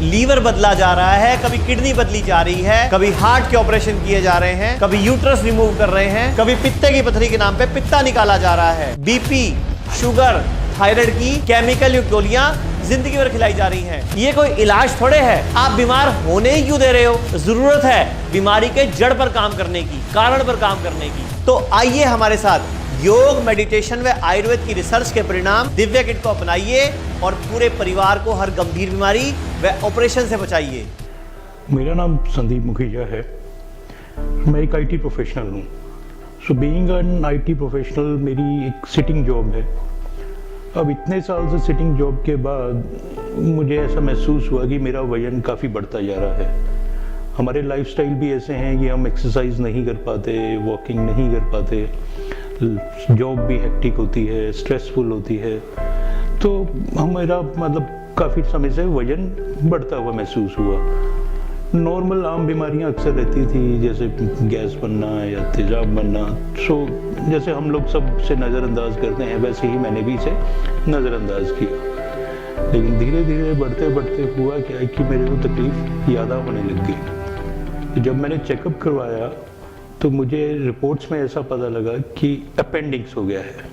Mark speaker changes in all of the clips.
Speaker 1: Liver बदला जा रहा है, कभी किडनी बदली जा रही है, कभी हार्ट के ऑपरेशन किए जा रहे हैं, कभी यूट्रस रिमूव कर रहे हैं, कभी पित्ते की पथरी के नाम पे पित्ता निकाला जा रहा है। बीपी, शुगर, थायराइड की केमिकल युक्त गोलियां जिंदगी भर खिलाई जा रही हैं। ये कोई इलाज थोड़े है। आप बीमार होने ही क्यों दे रहे हो? जरूरत है बीमारी के जड़ पर काम करने की, कारण पर काम करने की। तो आइए हमारे साथ योग, मेडिटेशन व आयुर्वेद की रिसर्च के परिणाम दिव्या किट को अपनाइए और पूरे परिवार को हर गंभीर बीमारी व ऑपरेशन से बचाइए।
Speaker 2: मेरा नाम संदीप मुखीजा है। मैं एक आईटी प्रोफेशनल हूँ। So being an IT professional मेरी एक सिटिंग जॉब है। अब इतने साल से सिटिंग जॉब के बाद मुझे ऐसा महसूस हुआ कि मेरा वजन काफ़ी बढ़ता जा रहा है। हमारे लाइफस्टाइल भी ऐसे हैं कि हम एक्सरसाइज नहीं कर पाते, वॉकिंग नहीं कर पाते, जॉब भी हेक्टिक होती है, स्ट्रेसफुल होती है, तो हमारा मतलब काफ़ी समय से वजन बढ़ता हुआ महसूस हुआ। नॉर्मल आम बीमारियां अक्सर रहती थी, जैसे गैस बनना या तेजाब बनना। सो जैसे हम लोग सब से नज़रअंदाज करते हैं, वैसे ही मैंने भी इसे नज़रअंदाज किया। लेकिन धीरे धीरे बढ़ते बढ़ते हुआ क्या है कि मेरे को तकलीफ ज़्यादा होने लग गई। तो जब मैंने चेकअप करवाया तो मुझे रिपोर्ट्स में ऐसा पता लगा कि अपेंडिक्स हो गया है।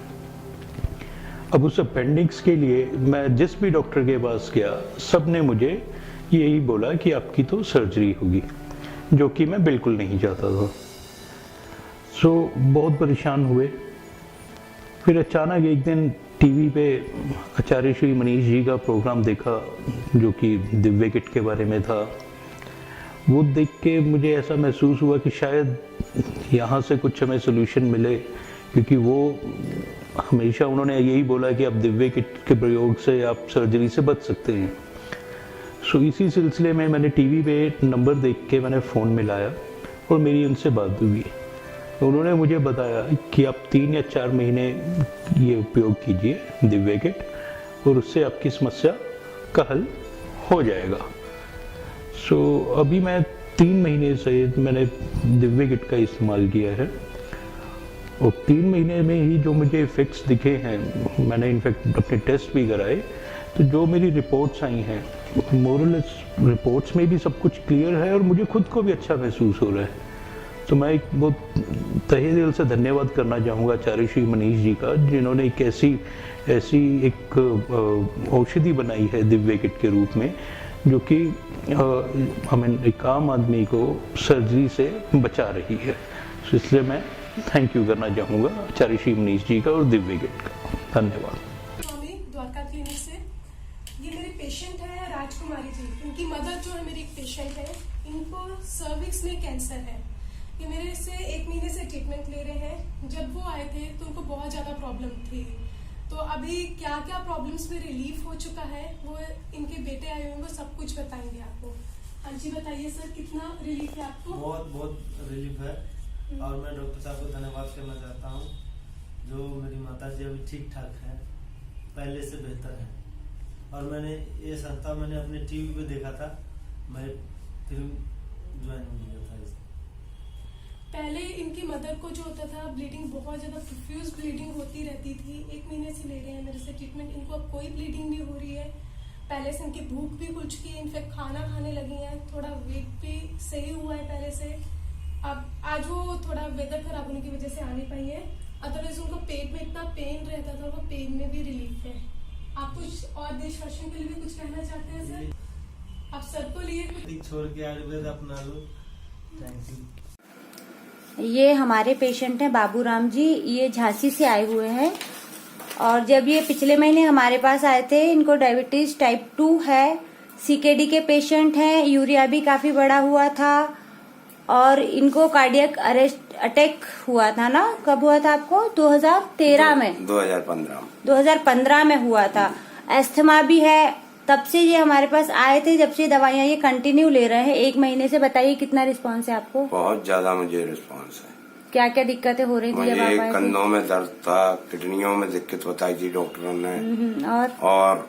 Speaker 2: अब उस अपेंडिक्स के लिए मैं जिस भी डॉक्टर के पास गया, सब ने मुझे यही बोला कि आपकी तो सर्जरी होगी, जो कि मैं बिल्कुल नहीं चाहता था। सो बहुत परेशान हुए। फिर अचानक एक दिन टीवी पे आचार्य श्री मनीष जी का प्रोग्राम देखा, जो कि दिव्य किट के बारे में था। वो देख के मुझे ऐसा महसूस हुआ कि शायद यहाँ से कुछ हमें सोल्यूशन मिले, क्योंकि वो हमेशा उन्होंने यही बोला कि आप दिव्य किट के प्रयोग से आप सर्जरी से बच सकते हैं। सो इसी सिलसिले में मैंने टीवी पे नंबर देख के मैंने फ़ोन मिलाया और मेरी उनसे बात हुई। उन्होंने मुझे बताया कि आप 3 या 4 महीने ये उपयोग कीजिए दिव्य किट, और उससे आपकी समस्या का हल हो जाएगा। सो अभी मैं 3 महीने से मैंने दिव्य किट का इस्तेमाल किया है, और 3 महीने में ही जो मुझे इफ़ेक्ट्स दिखे हैं, मैंने इनफैक्ट अपने टेस्ट भी कराए, तो जो मेरी रिपोर्ट्स आई हैं, मोरलेस रिपोर्ट्स में भी सब कुछ क्लियर है और मुझे खुद को भी अच्छा महसूस हो रहा है। तो मैं एक बहुत तहे दिल से धन्यवाद करना चाहूँगा आचार्य श्री मनीष जी का, जिन्होंने एक ऐसी एक औषधि बनाई है दिव्य किट के रूप में, जो कि हमें एक आम आदमी को सर्जरी से बचा रही है। तो इसलिए मैं थैंक यू करना चाहूँगा आचार्य श्री मनीष जी का और दिव्य किट का। धन्यवाद।
Speaker 3: द्वारका क्लिनिक से ये मेरे पेशेंट है राजकुमारी जी। इनकी मदर जो है मेरी एक पेशेंट है, इनको सर्विक्स में कैंसर है। ये मेरे से 1 महीने से ट्रीटमेंट ले रहे हैं। जब वो आए थे तो उनको बहुत ज्यादा प्रॉब्लम थी, तो अभी क्या क्या प्रॉब्लम्स में रिलीफ हो चुका है वो इनके बेटे आए हुए वो सब कुछ बताएंगे आपको। हाँ जी बताइए सर, कितना रिलीफ है आपको?
Speaker 4: बहुत रिलीफ है, और मैं डॉक्टर साहब को धन्यवाद करना चाहता हूँ, जो मेरी माता जी अभी ठीक ठाक है, पहले से बेहतर है। और मैंने ये संस्था मैंने अपने टीवी पे देखा था, मैं फिल्म ज्वाइन किया था।
Speaker 3: पहले इनकी मदर को जो होता था ब्लीडिंग, बहुत ज्यादा प्रोफ्यूज ब्लीडिंग होती रहती थी। 1 महीने से ले रहे हैं मेरे से ट्रीटमेंट, इनको अब कोई ब्लीडिंग नहीं हो रही है। पहले से इनकी भूख भी खुल चुकी है, इनफेक्ट खाना खाने लगी हैं, थोड़ा वेट भी सही हुआ है पहले से। अब आज वो थोड़ा वेदर खराब होने की वजह से आ नहीं पाई है, अदरवाइज उनको पेट में इतना पेन रहता था, वो पेन में भी रिलीफ है। आप कुछ और देशवासियों के लिए भी कुछ कहना चाहते हैं सर? आप सर को लिए
Speaker 4: छोड़ के आयुर्वेद अपना लो। Thank you.
Speaker 5: ये हमारे पेशेंट हैं बाबूराम जी, ये झांसी से आए हुए हैं, और जब ये पिछले महीने हमारे पास आए थे, इनको डायबिटीज टाइप 2 है, सीकेडी के पेशेंट हैं, यूरिया भी काफी बढ़ा हुआ था, और इनको कार्डियक अटैक हुआ था ना, कब हुआ था आपको? 2013 में 2015 में हुआ था। एस्थमा भी है। तब से ये हमारे पास आए थे, जब से दवाइयाँ ये कंटिन्यू ले रहे हैं 1 महीने से। बताइए कितना रिस्पांस है आपको?
Speaker 6: बहुत ज्यादा मुझे रिस्पांस है।
Speaker 5: क्या क्या दिक्कतें हो रही थी जब आप आए थे?
Speaker 6: कंधों में दर्द था, किडनियों में दिक्कत बताई थी डॉक्टरों ने, और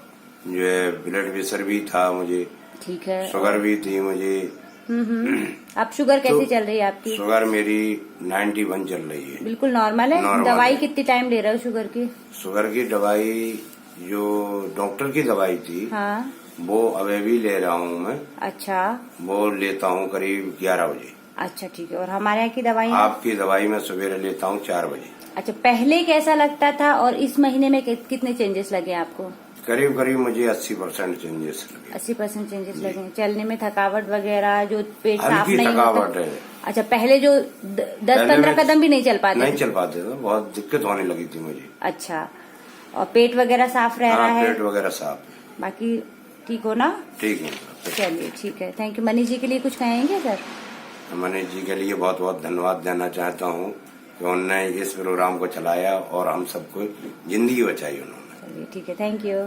Speaker 6: ये ब्लड प्रेशर भी था मुझे,
Speaker 5: ठीक है,
Speaker 6: शुगर भी थी मुझे।
Speaker 5: अब शुगर कैसी चल रही है आपकी?
Speaker 6: शुगर मेरी 91 चल रही है।
Speaker 5: बिल्कुल नॉर्मल है। दवाई कितनी टाइम ले रहे हो शुगर की?
Speaker 6: शुगर की दवाई जो डॉक्टर की दवाई थी,
Speaker 5: हाँ,
Speaker 6: वो अभी भी ले रहा हूँ मैं।
Speaker 5: अच्छा
Speaker 6: वो लेता हूँ करीब 11 बजे।
Speaker 5: अच्छा ठीक है। और हमारे यहाँ की दवाई
Speaker 6: आपकी दवाई मैं सवेरे लेता हूँ 4 बजे।
Speaker 5: अच्छा, पहले कैसा लगता था और इस महीने में कितने चेंजेस लगे आपको?
Speaker 6: करीब करीब मुझे 80% चेंजेस लगे।
Speaker 5: 80% चेंजेस लगे। चलने में थकावट वगैरह, जो पेट साफ
Speaker 6: हल्की
Speaker 5: नहीं
Speaker 6: थकावट
Speaker 5: होता?
Speaker 6: है।
Speaker 5: अच्छा, पहले जो 10-15 कदम भी नहीं चल पाते?
Speaker 6: नहीं चल पाते थे, बहुत दिक्कत होने लगी थी मुझे।
Speaker 5: अच्छा, और पेट वगैरह साफ रह रहा है?
Speaker 6: पेट वगैरह साफ है।
Speaker 5: बाकी ठीक हो ना?
Speaker 6: ठीक है।
Speaker 5: चलिए ठीक है, थैंक यू। मनीष जी के लिए कुछ कहेंगे सर?
Speaker 6: मनीष जी के लिए बहुत बहुत धन्यवाद देना चाहता हूँ कि उन्होंने इस प्रोग्राम को चलाया और हम सबको जिंदगी बचाई उन्होंने।
Speaker 5: चलिए ठीक है, थैंक यू।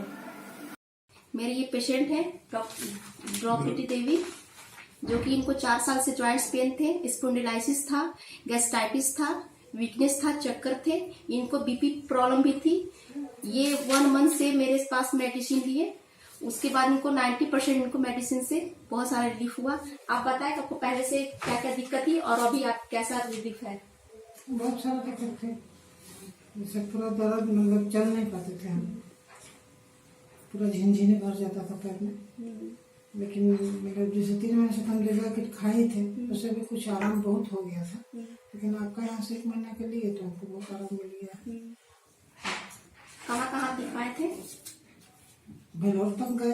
Speaker 7: मेरे ये पेशेंट है द्रौपदी देवी, जो कि इनको 4 साल से जॉइंट्स पेन थे, स्पॉन्डिलाइसिस था, गैस्ट्राइटिस था, वीकनेस था, चक्कर थे, इनको बीपी प्रॉब्लम भी थी। ये 1 मंथ से मेरे पास मेडिसिन लिए, उसके बाद इनको 90% इनको मेडिसिन से बहुत सारा रिलीफ हुआ। आप बताएं आपको पहले से क्या क्या दिक्कत थी और अभी आप कैसा रिलीफ है?
Speaker 8: बहुत सारा दिक्कत थे, जैसे पूरा दर्द, मतलब चल नहीं पाते थे हम, पूरा झिनझिने भर जाता था पैर में। लेकिन मतलब जैसे 3 महीने से हम लेगा किट खाए थे, उससे भी कुछ आराम बहुत हो गया था। लेकिन आपका यहाँ से 1 महीना के लिए तो हमको बहुत आराम मिल गया।
Speaker 7: कहाँ कहाँ दिखवाए थे?
Speaker 8: बेलोर तक गए।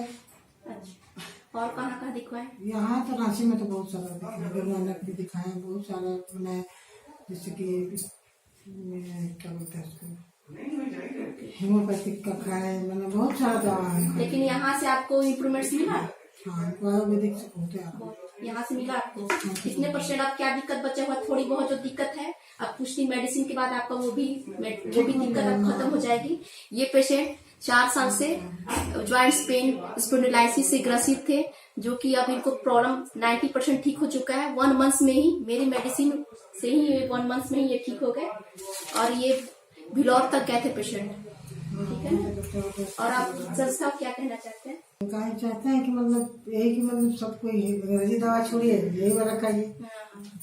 Speaker 7: अच्छा, और कहाँ कहाँ दिखवाए?
Speaker 8: यहाँ तो रांची में तो बहुत सारा दिखाया, गुरु नानक भी दिखाया, बहुत सारा। मैंने जैसे कि क्या बोलते हैं उसको, होम्योपैथिक का खाए, मैंने बहुत सारा दवा है।
Speaker 7: लेकिन यहाँ से आपको इम्प्रूवमेंट्स मिला?
Speaker 8: हाँ, आयुर्वेदिक से बहुत है।
Speaker 7: यहाँ से मिला आपको? कितने % आप क्या दिक्कत बचा हुआ? थोड़ी बहुत जो दिक्कत है, अब कुछ दिन मेडिसिन के बाद आपका वो भी दिक्कत अब खत्म हो जाएगी। ये पेशेंट 4 साल से जॉइंट्स पेन, स्पॉन्डिलाइसिस से ग्रसित थे, जो कि अब इनको प्रॉब्लम 90% ठीक हो चुका है। 1 मंथ में ही मेरी मेडिसिन से ही 1 मंथ में ही ये ठीक हो गए और ये भिलौर तक गए थे पेशेंट। ठीक है ना? और आप संस्था क्या कहना चाहते हैं?
Speaker 8: कहा चाहते हैं कि मतलब यही कि मतलब सबको अंग्रेजी दवा छोड़िए, यही वाला खाइए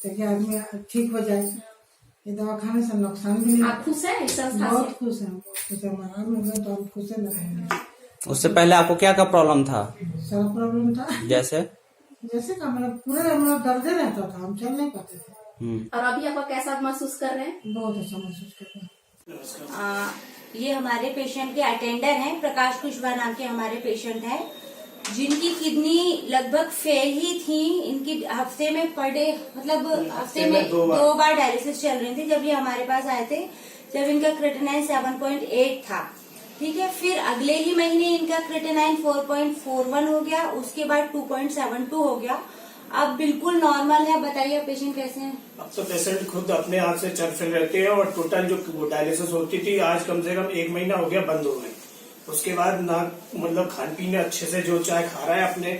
Speaker 8: ताकि आदमी ठीक हो जाए। ये दवा खाने से नुकसान भी नहीं।
Speaker 7: आप खुश हैं इस संस्था से?
Speaker 8: बहुत खुश हैं, बहुत खुश हैं। हमारा में गए तो हम खुश न रहेंगे।
Speaker 9: उससे पहले आपको क्या क्या प्रॉब्लम था?
Speaker 8: सारा प्रॉब्लम था,
Speaker 9: जैसे
Speaker 8: का मतलब पूरे मतलब दर्द रहता था, हम चल नहीं पाते थे।
Speaker 7: और अभी आप कैसा महसूस कर रहे हैं?
Speaker 8: बहुत अच्छा महसूस करते हैं।
Speaker 5: ये हमारे पेशेंट के अटेंडर हैं, प्रकाश कुशवाहा नाम के हमारे पेशेंट हैं, जिनकी किडनी लगभग फेल ही थी। इनकी हफ्ते में पर डे, मतलब हफ्ते में 2 बार डायलिसिस चल रही थी जब ये हमारे पास आए थे, जब इनका क्रिएटिनिन 7.8 था। ठीक है, फिर अगले ही महीने इनका क्रिएटिनिन 4.41 हो गया, उसके बाद 2.72 हो गया, अब बिल्कुल नॉर्मल है। बताइए पेशेंट कैसे हैं?
Speaker 10: अब तो पेशेंट खुद अपने हाथ से चल फिर रहते हैं और टोटल जो डायलिसिस होती थी आज कम से कम 1 महीना हो गया बंद हो गई। उसके बाद ना मतलब खान पीने अच्छे से जो चाय खा रहा है, अपने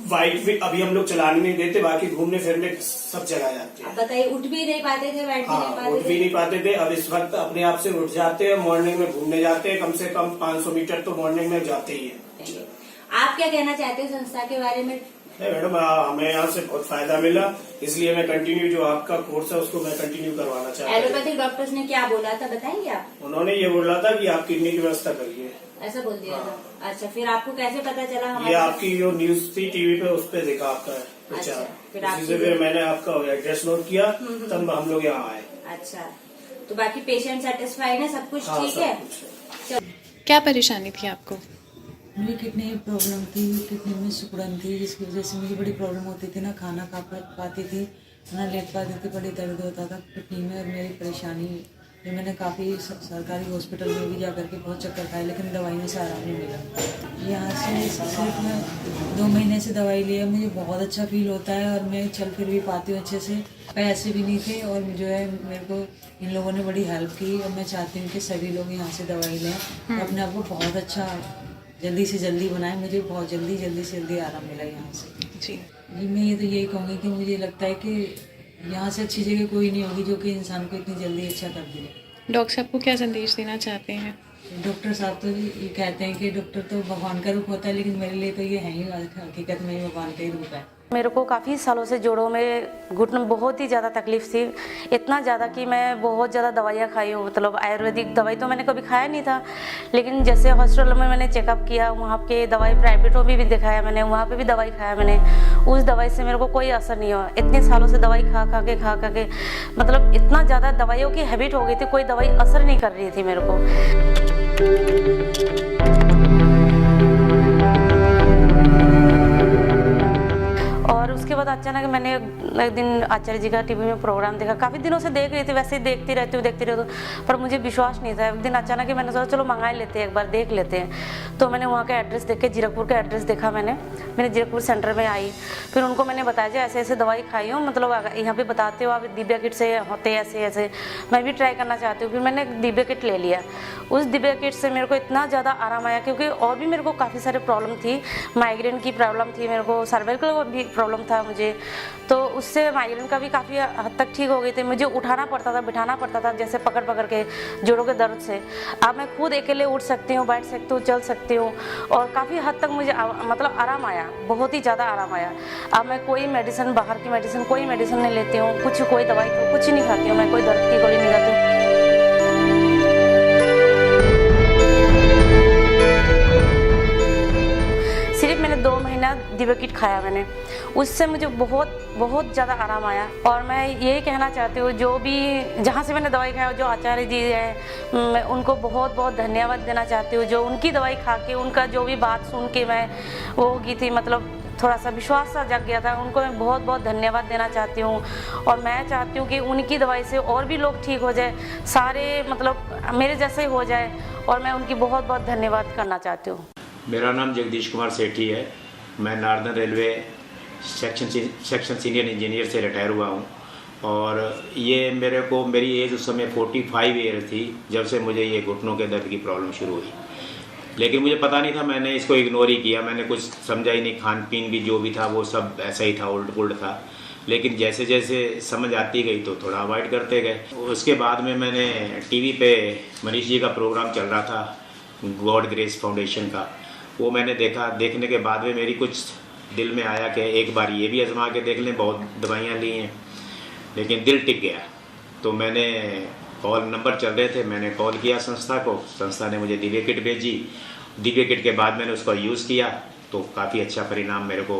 Speaker 10: बाइक भी अभी हम लोग चलाने नहीं देते, बाकी घूमने फिरने सब जगह जाते हैं।
Speaker 5: बताइए, उठ भी नहीं पाते थे, बैठ भी नहीं पाते थे?
Speaker 10: उठ भी नहीं पाते थे। अब इस वक्त अपने आप से उठ जाते हैं, मॉर्निंग में घूमने जाते हैं, कम से कम 500 मीटर तो मॉर्निंग में जाते ही है।
Speaker 5: आप क्या कहना चाहते हो संस्था के बारे में?
Speaker 10: मैडम, हमें यहाँ से बहुत फायदा मिला, इसलिए मैं कंटिन्यू जो आपका कोर्स है उसको मैं कंटिन्यू करवाना चाहता हूँ।
Speaker 5: एलोपैथिक डॉक्टर्स ने क्या बोला था, बताएंगे आप?
Speaker 10: उन्होंने ये बोला था कि आप किडनी की व्यवस्था करिए,
Speaker 5: ऐसा बोल दिया था। अच्छा, फिर आपको कैसे पता चला?
Speaker 10: ये
Speaker 5: हमारे
Speaker 10: आपकी जो न्यूज थी टीवी पे, उस पे देखा आपका प्रचार।
Speaker 5: अच्छा, फिर
Speaker 10: इसी से फिर मैंने आपका एड्रेस नोट किया, तब हम लोग यहाँ आए।
Speaker 5: अच्छा, तो बाकी पेशेंट सेटिस्फाइड है, सब कुछ ठीक है?
Speaker 11: क्या परेशानी थी आपको?
Speaker 12: मुझे किडनी प्रॉब्लम थी, किडनी में सिकुड़न थी, जिसकी वजह से मुझे बड़ी प्रॉब्लम होती थी, ना खाना खा पाती थी, ना लेट पाती थी, बड़ी दर्द होता था किडनी में। और मेरी परेशानी ये मैंने काफ़ी सरकारी हॉस्पिटल में भी जा करके बहुत चक्कर खाए, लेकिन दवाइयों से आराम नहीं मिला। यहाँ से सिर्फ मैं 2 महीने से दवाई लिया, मुझे बहुत अच्छा फील होता है और मैं चल फिर भी पाती हूँ अच्छे से। पैसे भी नहीं थे और जो है मेरे को इन लोगों ने बड़ी हेल्प की और मैं चाहती हूँ कि सभी लोग यहाँ से दवाई लें और अपने आप को बहुत अच्छा जल्दी से जल्दी बनाए। मुझे बहुत जल्दी से जल्दी आराम मिला यहाँ से।
Speaker 11: जी
Speaker 12: मैं ये तो यही कहूँगी कि मुझे लगता है कि यहाँ से अच्छी जगह कोई नहीं होगी जो कि इंसान को इतनी जल्दी अच्छा कर दे।
Speaker 11: डॉक्टर साहब को क्या संदेश देना चाहते हैं?
Speaker 12: डॉक्टर साहब तो ये कहते हैं कि डॉक्टर तो भगवान का रूप होता है, लेकिन मेरे लिए तो ये है ही हकीकत में भगवान का ही रूप है।
Speaker 5: मेरे को काफ़ी सालों से जोड़ों में घुटने में बहुत ही ज़्यादा तकलीफ थी, इतना ज़्यादा कि मैं बहुत ज़्यादा दवाइयाँ खाई हूँ। मतलब आयुर्वेदिक दवाई तो मैंने कभी खाया नहीं था, लेकिन जैसे हॉस्पिटल में मैंने चेकअप किया, वहाँ के दवाई प्राइवेटों में भी दिखाया मैंने, वहाँ पे भी दवाई खाया मैंने, उस दवाई से मेरे को कोई असर नहीं हुआ। इतने सालों से दवाई खा खा के मतलब इतना ज़्यादा दवाइयों की हैबिट हो गई थी, कोई दवाई असर नहीं कर रही थी मेरे को। और उसके बाद अचानक मैंने एक दिन आचार्य जी का टीवी में प्रोग्राम देखा, काफ़ी दिनों से देख रही थी, वैसे ही देखती रहती हूँ, पर मुझे विश्वास नहीं था। एक दिन अचानक ही मैंने सोचा चलो मंगा लेते हैं, एक बार देख लेते हैं। तो मैंने वहाँ का एड्रेस देख के, जीरकपुर का एड्रेस देखा मैंने जीरकपुर सेंटर में आई, फिर उनको मैंने बताया जी ऐसे ऐसे दवाई खाई हूँ, मतलब यहाँ पे बताते हो आप दिव्या किट से होते हैं ऐसे ऐसे, मैं भी ट्राई करना चाहती हूँ। फिर मैंने दिव्या किट ले लिया। उस दिव्या किट से मेरे को इतना ज़्यादा आराम आया, क्योंकि और भी मेरे को काफ़ी सारे प्रॉब्लम थी, माइग्रेन की प्रॉब्लम थी, मेरे को सर्वाइकल भी प्रॉब्लम था मुझे, तो उससे माइग्रेन का भी काफ़ी हद तक ठीक हो गई थी। मुझे उठाना पड़ता था, बिठाना पड़ता था, जैसे पकड़ के जोड़ों के दर्द से। अब मैं खुद अकेले उठ सकती हूँ, बैठ सकती हूँ, चल सकती हूँ, और काफ़ी हद तक मुझे मतलब आराम आया, बहुत ही ज़्यादा आराम आया। अब मैं कोई मेडिसिन, बाहर की मेडिसिन, कोई मेडिसिन नहीं लेती हूँ, कोई दवाई कुछ नहीं खाती हूँ, मैं कोई दर्द की गोली नहीं खाती हूँ। सिर्फ मैंने 2 महीना दिव्या किट खाया मैंने, उससे मुझे बहुत ज़्यादा आराम आया। और मैं यही कहना चाहती हूँ, जो भी जहाँ से मैंने दवाई खाया, जो आचार्य जी है, मैं उनको बहुत धन्यवाद देना चाहती हूँ। जो उनकी दवाई खा के, उनका जो भी बात सुन के मैं वो हो गई थी, मतलब थोड़ा सा विश्वास सा जग गया था, उनको मैं बहुत धन्यवाद देना चाहती हूँ। और मैं चाहती हूँ कि उनकी दवाई से और भी लोग ठीक हो जाए, सारे मतलब मेरे जैसे ही हो जाए, और मैं उनकी बहुत धन्यवाद करना चाहती हूँ।
Speaker 13: मेरा नाम जगदीश कुमार सेठी है। मैं northern railway section senior engineer से रिटायर हुआ हूँ, और ये मेरी एज उस समय 45 ईयर थी जब से मुझे ये घुटनों के दर्द की प्रॉब्लम शुरू हुई। लेकिन मुझे पता नहीं था, मैंने इसको इग्नोर ही किया, मैंने कुछ समझा ही नहीं, खान पीन भी जो भी था वो सब ऐसा ही था, उल्ट पुल्ट था। लेकिन जैसे जैसे समझ आती गई तो थोड़ा अवॉइड करते गए। उसके बाद में मैंने टीवी पे मनीष जी का प्रोग्राम चल रहा था, गॉड ग्रेस फाउंडेशन का, वो मैंने देखा। देखने के बाद में मेरी कुछ दिल में आया कि एक बार ये भी आजमा के देख लें। बहुत दवाइयाँ ली हैं, लेकिन दिल टिक गया। तो मैंने कॉल नंबर चल रहे थे, मैंने कॉल किया संस्था को, संस्था ने मुझे दिव्या किट भेजी। दिव्या किट के बाद मैंने उसका यूज़ किया तो काफ़ी अच्छा परिणाम मेरे को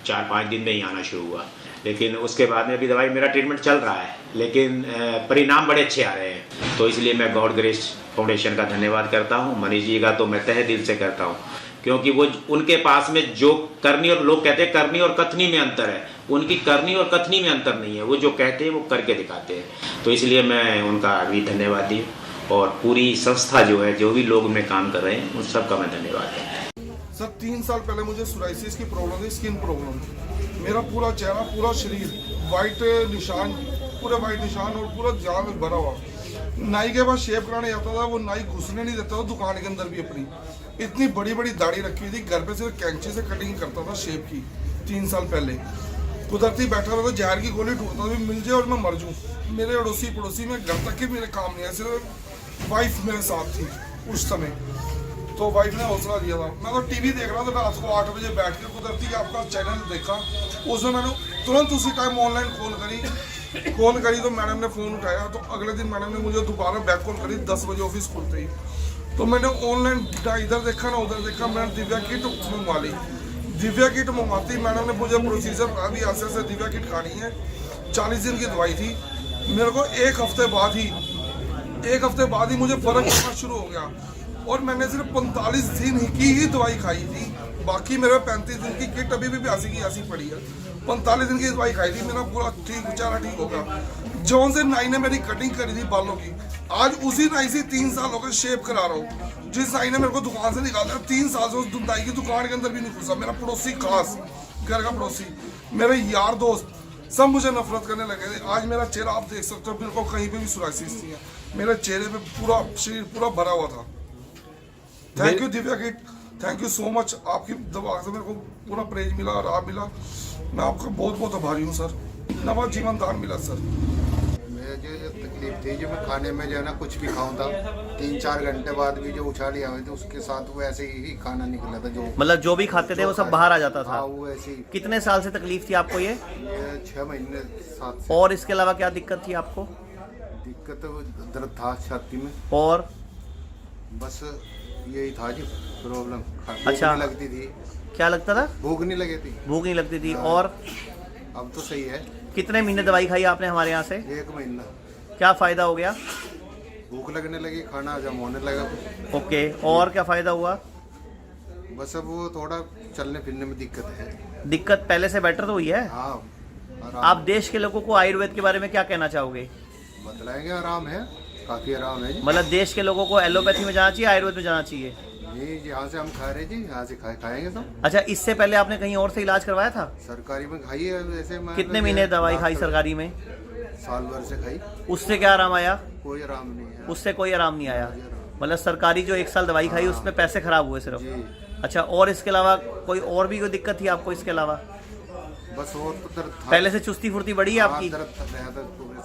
Speaker 13: 4-5 दिन में ही आना शुरू हुआ। लेकिन उसके बाद में भी दवाई, मेरा ट्रीटमेंट चल रहा है, लेकिन परिणाम बड़े अच्छे आ रहे हैं। तो इसलिए मैं गॉड ग्रेस फाउंडेशन का धन्यवाद करता हूँ। मनीष जी का तो मैं तहे दिल से करता हूँ, क्योंकि वो उनके पास में जो करनी, और लोग कहते हैं करनी और कथनी में अंतर है, उनकी करनी और कथनी में अंतर नहीं है, वो जो कहते हैं वो करके दिखाते हैं। तो इसलिए मैं उनका भी धन्यवाद दी, और पूरी संस्था जो है, जो भी लोग उनमें काम कर रहे हैं, उन सब का मैं धन्यवाद देता हूँ।
Speaker 14: सर 3 साल पहले मुझे सोराइसिस की प्रॉब्लम थी, स्किन प्रॉब्लम। मेरा पूरा चेहरा, पूरा शरीर वाइट निशान, पूरे वाइट निशान, और पूरा जान में भरा हुआ। नाई के पास शेव कराने जाता था, वो नाई घुसने नहीं देता था दुकान के अंदर भी। अपनी इतनी बड़ी दाढ़ी रखी हुई थी, घर पे सिर्फ कैंची से कटिंग करता था शेव की। 3 साल पहले कुदरती बैठा रहता, जहर की गोली ढूंढता था, मिल जाए और मैं मर जाऊँ। मेरे अड़ोसी पड़ोसी में घर तक के मेरे काम नहीं है, सिर्फ वाइफ मेरे साथ थी उस समय। तो वाइफ ने हौसला दिया था। मैं तो टीवी देख रहा था रात को 8 बजे बैठ के, कुदरती आपका चैनल देखा, उसमें मैंने तुरंत उसी टाइम ऑनलाइन कॉल करी तो मैडम ने फ़ोन उठाया। तो अगले दिन मैडम ने मुझे दोबारा बैक कॉल करी 10 बजे ऑफिस खुलते ही। तो मैंने ऑनलाइन इधर देखा ना उधर देखा, मैंने दिव्या किट मंगवा ली। दिव्या किट मंगवाती मैडम ने मुझे प्रोसीजर कहा भी ऐसे दिव्या किट खानी है। 40 दिन की दवाई थी। मेरे को एक हफ्ते बाद ही मुझे फर्क पड़ना शुरू हो गया, और मैंने सिर्फ 45 दिन की ही दवाई खाई थी। बाकी मेरे 35 दिन की किट अभी भी ऐसी की ऐसी पड़ी है। 45 दिन की दवाई खाई थी, मेरा पूरा चेहरा ठीक हो गया। जौन से नाई ने मेरी कटिंग करी थी बालों की, आज उसी नाई से 3 साल हो गए शेव करा रहा हूँ। जिस नाई ने मेरे को दुकान से निकाला, 3 साल से उस नाई की दुकान के अंदर भी नहीं घुसा। मेरा पड़ोसी, खास घर का पड़ोसी, मेरे यार दोस्त सब मुझे नफरत करने लगे थे। आज मेरा चेहरा आप देख सकते हो, बिल्कुल कहीं पे भी सोराइसिस नहीं है। मेरे चेहरे पे पूरा शरीर पूरा भरा हुआ था। Thank you Divya kit, thank you so much. आपकी दवा से मेरे को पूरा प्रेज मिला, आराम मिला। मैं आपका बहुत आभारी हूँ सर। नवा जीवन दान मिला सर।
Speaker 15: मुझे तकलीफ थी जो मैं खाने में जो है ना कुछ भी खाऊं था, 3-4 घंटे बाद भी जो उछाली आई थी उसके साथ वो ऐसे ही खाना निकला था। जो
Speaker 1: मतलब जो भी खाते थे वो सब बाहर आ जाता था?
Speaker 15: हाँ, वो ऐसे ही।
Speaker 1: कितने साल से तकलीफ थी आपको ये?
Speaker 15: 6 महीने 7 से।
Speaker 1: और इसके अलावा क्या दिक्कत थी आपको?
Speaker 15: दिक्कत दर्द था छाती में,
Speaker 1: और
Speaker 15: बस यही था जी प्रॉब्लम।
Speaker 1: अच्छा,
Speaker 15: नहीं लगती थी।
Speaker 1: क्या लगता था?
Speaker 15: भूख नहीं लगी थी।
Speaker 1: भूख नहीं लगती थी। और
Speaker 15: अब तो सही है।
Speaker 1: कितने महीने दवाई खाई आपने हमारे यहाँ से?
Speaker 15: 1 महीना।
Speaker 1: क्या फायदा हो गया?
Speaker 15: भूख लगने लगी, खाना हजम होने लगा।
Speaker 1: ओके, और क्या फायदा हुआ?
Speaker 15: बस अब वो थोड़ा चलने फिरने में दिक्कत है।
Speaker 1: दिक्कत पहले से बेटर तो हुई है?
Speaker 15: हाँ।
Speaker 1: आप देश के लोगों को आयुर्वेद के बारे में क्या कहना चाहोगे?
Speaker 15: बतलाएंगे, आराम है, काफी आराम है जी।
Speaker 1: मतलब देश के लोगों को एलोपैथी में जाना चाहिए, आयुर्वेद में जाना चाहिए?
Speaker 15: नहीं, यहाँ से हम खा रहे जी, यहाँ से खाएंगे सब।
Speaker 1: अच्छा, इससे पहले आपने कहीं और से इलाज करवाया था?
Speaker 15: सरकारी में खाई है वैसे।
Speaker 1: कितने महीने दवाई खाई सरकारी में?
Speaker 15: साल भर से खाई।
Speaker 1: उससे क्या आराम आया?
Speaker 15: कोई आराम नहीं है।
Speaker 1: उससे कोई आराम नहीं आया? मतलब सरकारी जो 1 साल दवाई खाई उसमें पैसे खराब हुए सिर्फ? अच्छा, और इसके अलावा कोई और भी कोई दिक्कत थी आपको इसके अलावा?
Speaker 15: बस और तो दर्द था।
Speaker 1: पहले से चुस्ती फुर्ती बढ़ी है आपकी?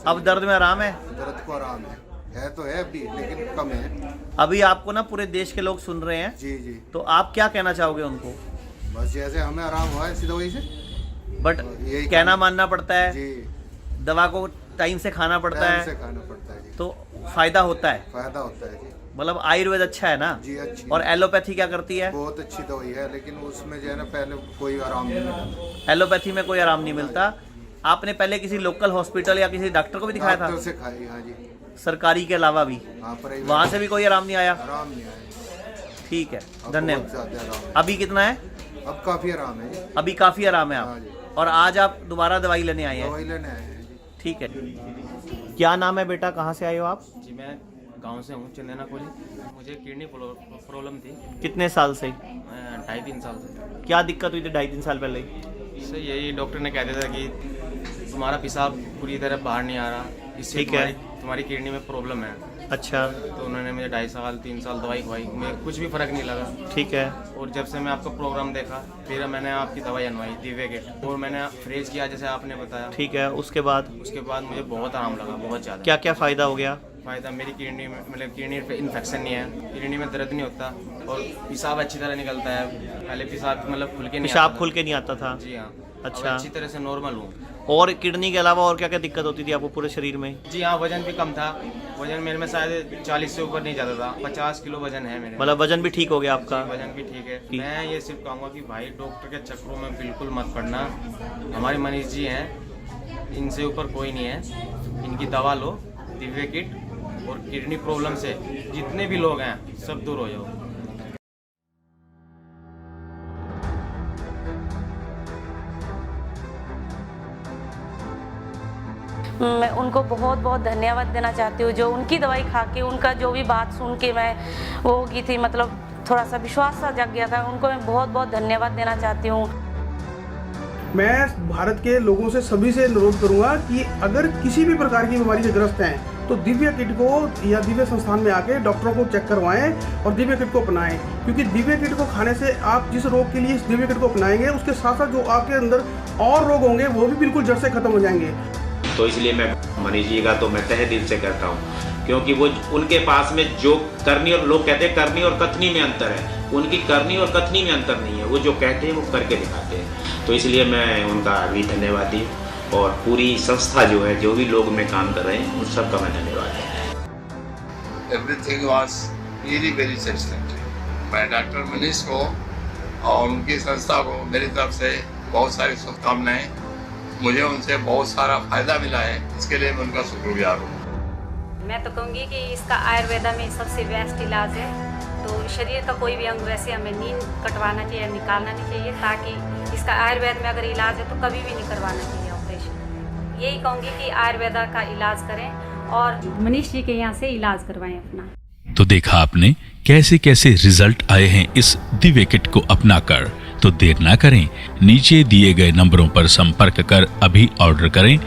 Speaker 1: अब दर्द में आराम है?
Speaker 15: दर्द को आराम है तो है अभी, लेकिन कम है।
Speaker 1: अभी आपको ना पूरे देश के लोग सुन रहे हैं
Speaker 15: जी जी,
Speaker 1: तो आप क्या कहना चाहोगे उनको?
Speaker 15: बस जैसे हमें आराम हुआ है इसी दवाई से।
Speaker 1: बट कहना मानना पड़ता है
Speaker 15: जी,
Speaker 1: दवा को टाइम से खाना पड़ता
Speaker 15: टाइम
Speaker 1: है,
Speaker 15: से खाना पड़ता है जी।
Speaker 1: तो फायदा होता है?
Speaker 15: फायदा होता है जी।
Speaker 1: मतलब आयुर्वेद अच्छा है ना
Speaker 15: जी? अच्छी।
Speaker 1: और एलोपैथी क्या करती है?
Speaker 15: बहुत अच्छी दवाई है, लेकिन उसमें जो है ना पहले कोई आराम नहीं मिला।
Speaker 1: एलोपैथी में कोई आराम नहीं मिलता। आपने पहले किसी लोकल हॉस्पिटल या किसी डॉक्टर को भी दिखाया था?
Speaker 15: डॉक्टर से खाई, हाँ जी।
Speaker 1: सरकारी के अलावा भी?
Speaker 15: हाँ,
Speaker 1: वहाँ से भी कोई आराम नहीं आया?
Speaker 15: आराम नहीं आया।
Speaker 1: ठीक है,
Speaker 15: अब
Speaker 1: धन्यवाद।
Speaker 15: बहुत ज्यादा आराम।
Speaker 1: अभी कितना है?
Speaker 15: अब काफी आराम है जी।
Speaker 1: अभी काफी आराम है
Speaker 15: हाँ
Speaker 1: आप?
Speaker 15: जी।
Speaker 1: और आज आप दोबारा दवाई लेने आए हैं?
Speaker 15: दवाई लेने आए हैं जी।
Speaker 1: ठीक है। क्या नाम है बेटा, कहाँ से आए हो आप?
Speaker 16: जी, मैं गांव से हूँ, चंदनाकोली। मुझे किडनी प्रॉब्लम थी।
Speaker 1: कितने साल से?
Speaker 16: 2.5-3 साल से।
Speaker 1: क्या दिक्कत हुई थी 2.5-3 साल पहले?
Speaker 16: इससे यही डॉक्टर ने कह दिया था कि तुम्हारा पेशाब पूरी तरह बाहर नहीं आ रहा, इससे
Speaker 1: ठीक है।
Speaker 16: तुम्हारी किडनी में प्रॉब्लम है।
Speaker 1: अच्छा।
Speaker 16: तो उन्होंने मुझे 2.5-3 साल दवाई खवाई, मुझे कुछ भी फर्क नहीं लगा।
Speaker 1: ठीक है।
Speaker 16: और जब से मैं आपका प्रोग्राम देखा, फिर मैंने आपकी दवाई अनवाई दिव्य किट, और मैंने फ्रेज किया जैसे आपने बताया।
Speaker 1: ठीक है, उसके बाद
Speaker 16: मुझे बहुत आराम लगा, बहुत ज़्यादा।
Speaker 1: क्या क्या फायदा हो गया?
Speaker 16: फायदा मेरी किडनी में, मतलब किडनी पे इन्फेक्शन नहीं है, किडनी में दर्द नहीं होता, और पेशाब अच्छी तरह निकलता है। पहले पेशाब मतलब खुल के नहीं,
Speaker 1: पेशाब खुल के नहीं आता था?
Speaker 16: जी हाँ।
Speaker 1: अच्छा,
Speaker 16: अच्छी तरह से नॉर्मल हूँ।
Speaker 1: और किडनी के अलावा और क्या क्या दिक्कत होती थी आपको पूरे शरीर में?
Speaker 16: जी हाँ, वजन भी कम था। वजन मेरे में शायद 40 से ऊपर नहीं जाता था, 50 किलो वजन है मेरे।
Speaker 1: मतलब वजन भी ठीक हो गया आपका?
Speaker 16: वजन भी ठीक है। मैं ये सिर्फ कहूँगा कि भाई डॉक्टर के चक्करों में बिल्कुल मत पड़ना। हमारे मनीष जी हैं, इनसे ऊपर कोई नहीं है। इनकी दवा लो, दिव्य किट, और किडनी प्रॉब्लम से जितने भी लोग हैं सब दूर हो जाओ।
Speaker 17: मैं उनको बहुत बहुत धन्यवाद देना चाहती हूँ, जो उनकी दवाई खा के, उनका जो भी बात सुन के मैं वो हो गई थी, मतलब थोड़ा सा विश्वास सा जग गया था। उनको मैं बहुत बहुत धन्यवाद देना चाहती हूँ।
Speaker 10: मैं भारत के लोगों से, सभी से अनुरोध करूंगा कि अगर किसी भी प्रकार की बीमारी से ग्रस्त हैं तो दिव्य किट को या दिव्य संस्थान में आके डॉक्टरों को चेक करवाएं और दिव्य किट को अपनाएं, क्योंकि दिव्य किट को खाने से आप जिस रोग के लिए इस दिव्य किट को अपनाएंगे, उसके साथ साथ जो आपके अंदर और रोग होंगे वो भी बिल्कुल जड़ से खत्म हो जाएंगे।
Speaker 13: तो इसलिए मैं मनीष जी का तो मैं तहे दिल से करता हूँ, क्योंकि वो उनके पास में जो करनी, और लोग कहते हैं करनी और कथनी में अंतर है, उनकी करनी और कथनी में अंतर नहीं है। वो जो कहते हैं वो करके दिखाते हैं। तो इसलिए मैं उनका भी धन्यवादी, और पूरी संस्था जो है, जो भी लोग में काम कर रहे हैं, उन सबका मैं धन्यवाद है।
Speaker 18: Everything was really very satisfactory. मैं डॉक्टर मनीष को और उनकी संस्था को मेरी तरफ से बहुत सारी शुभकामनाएं। मुझे उनसे बहुत सारा फायदा मिला है, इसके लिए मैं उनका शुक्रगुजार हूँ।
Speaker 19: मैं तो कहूँगी कि इसका आयुर्वेदा में सबसे बेस्ट इलाज है। तो शरीर का कोई भी अंग वैसे हमें नींद कटवाना चाहिए, निकालना नहीं चाहिए, ताकि इसका आयुर्वेद में अगर इलाज है तो कभी भी नहीं करवाना चाहिए ऑपरेशन। यही कहूँगी कि आयुर्वेदा का इलाज करें और मनीष जी के यहाँ से इलाज करवाएं अपना।
Speaker 20: तो देखा आपने कैसे कैसे रिजल्ट आए हैं इस दिव्य किट को अपनाकर। तो देर ना करें, नीचे दिए गए नंबरों पर संपर्क कर अभी ऑर्डर करें